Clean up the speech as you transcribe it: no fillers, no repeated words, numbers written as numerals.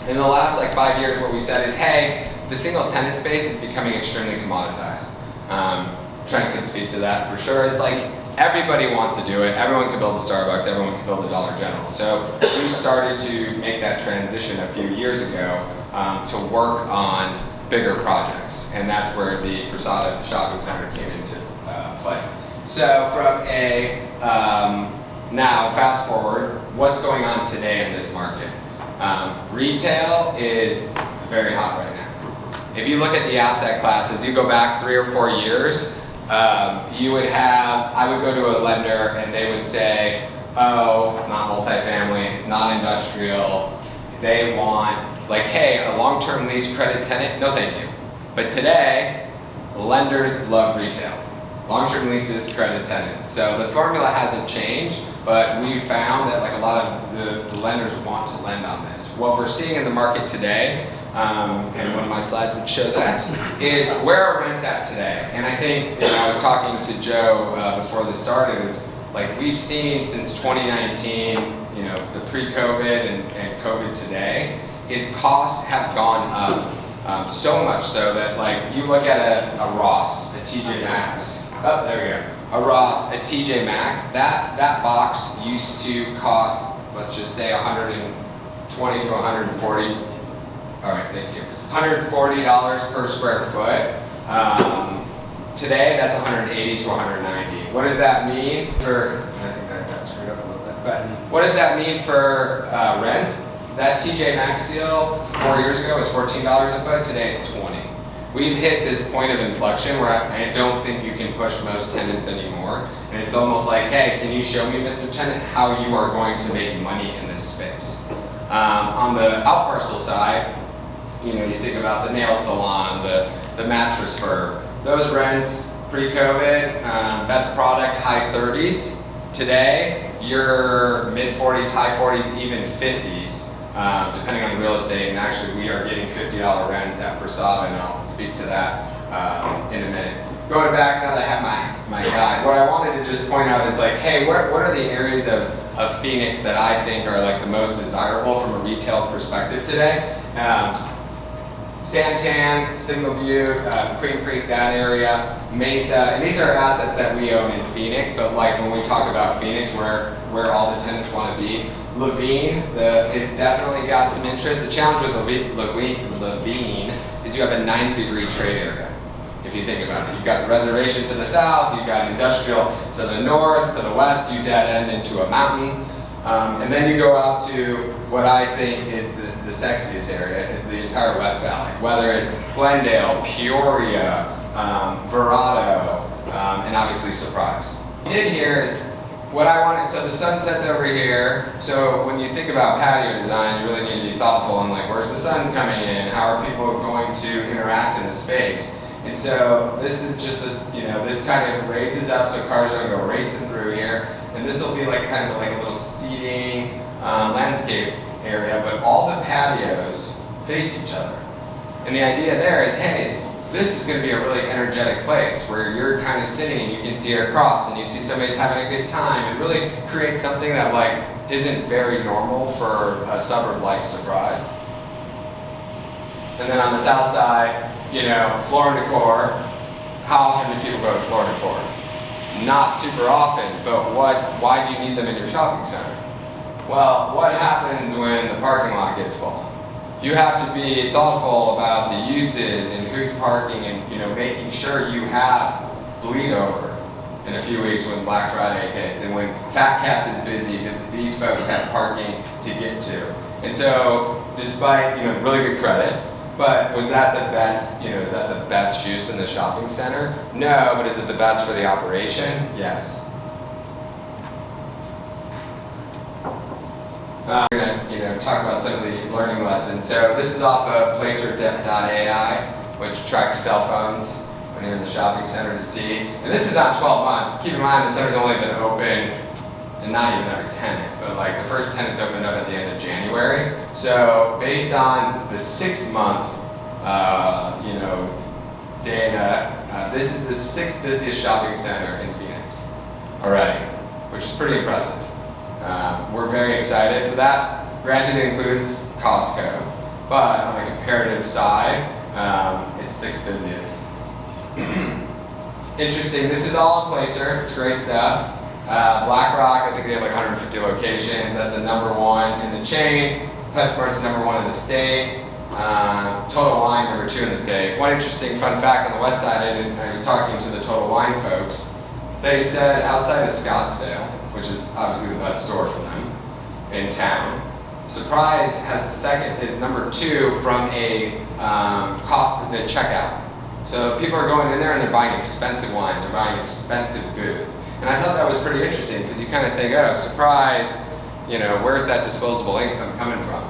In the last like 5 years, what we said is, hey, the single tenant space is becoming extremely commoditized. Trent could speak to that for sure. It's like everybody wants to do it. Everyone can build a Starbucks. Everyone can build a Dollar General. So we started to make that transition a few years ago to work on bigger projects, and that's where the Posada Shopping Center came into play. So from a now fast forward, what's going on today in this market? Retail is very hot right now. If you look at the asset classes, you go back 3 or 4 years, you would have, I would go to a lender and they would say, oh, it's not multifamily, it's not industrial. They want, like, hey, a long-term lease credit tenant, no thank you. But today, lenders love retail. Long-term leases, credit tenants. So the formula hasn't changed, but we found that like a lot of the lenders want to lend on this. What we're seeing in the market today, and one of my slides would show that, is where are rents at today? And I think, I was talking to Joe before this started, is like we've seen since 2019, the pre-COVID and COVID today, is costs have gone up so much so that like you look at a Ross, a TJ Maxx, oh, there we go. A Ross, a TJ Maxx, that box used to cost, let's just say $120 to $140. All right, thank you. $140 per square foot. Today, that's $180 to $190. What does that mean for? I think that got screwed up a little bit. But what does that mean for rents? That TJ Maxx deal 4 years ago was $14 a foot. Today, it's $20. We've hit this point of inflection where I don't think you can push most tenants anymore. And it's almost like, hey, can you show me, Mr. Tenant, how you are going to make money in this space? On the outparcel side, you think about the nail salon, the mattress firm. Those rents, pre-COVID, best product, high 30s. Today, you're mid-40s, high 40s, even 50s. Depending on the real estate, and actually we are getting $50 rents at Posada, and I'll speak to that in a minute. Going back, now that I have my guide, what I wanted to just point out is like, hey, what are the areas of Phoenix that I think are like the most desirable from a retail perspective today? Santan, Signal Butte, Queen Creek, that area, Mesa, and these are assets that we own in Phoenix, but like when we talk about Phoenix, where all the tenants want to be, Levine has definitely got some interest. The challenge with Levine is you have a 90-degree trade area. If you think about it, you've got the reservation to the south, you've got industrial to the north, to the west, you dead end into a mountain, and then you go out to what I think is the sexiest area is the entire West Valley, whether it's Glendale, Peoria, Verrado, and obviously Surprise. What I did here is what I wanted, so the sun sets over here, so when you think about patio design, you really need to be thoughtful on like, where's the sun coming in? How are people going to interact in the space? And so this is just this kind of raises up so cars are going to go racing through here, and this will be like kind of like a little seating landscape area, but all the patios face each other. And the idea there is, hey, this is going to be a really energetic place where you're kind of sitting and you can see across and you see somebody's having a good time, and really create something that like isn't very normal for a suburb like Surprise. And then on the south side, Floor and Decor. How often do people go to Floor and Decor? Not super often, but why do you need them in your shopping center? Well, what happens when the parking lot gets full? You have to be thoughtful about the uses and who's parking, and making sure you have bleed over in a few weeks when Black Friday hits, and when Fat Cats is busy, these folks have parking to get to. And so, despite really good credit, but was that the best? Is that the best use in the shopping center? No, but is it the best for the operation? Yes. We're going to talk about some of the learning lessons. So this is off of Placer.ai, which tracks cell phones when you're in the shopping center to see. And this is on 12 months. Keep in mind the center's only been open, and not even every tenant, but like the first tenants opened up at the end of January. So based on the 6-month, data, this is the 6th busiest shopping center in Phoenix already, which is pretty impressive. We're very excited for that. Granted, it includes Costco, but on a comparative side, it's 6th busiest. Interesting, this is all in Placer, it's great stuff. BlackRock, I think they have like 150 locations, that's the #1 in the chain. PetSmart's #1 in the state. Total Wine #2 in the state. One interesting fun fact on the west side, I was talking to the Total Wine folks, they said outside of Scottsdale, which is obviously the best store for them in town, Surprise has is #2 from a cost the checkout. So people are going in there and they're buying expensive wine, they're buying expensive booze. And I thought that was pretty interesting because you kind of think, oh, Surprise, you know, where's that disposable income coming from?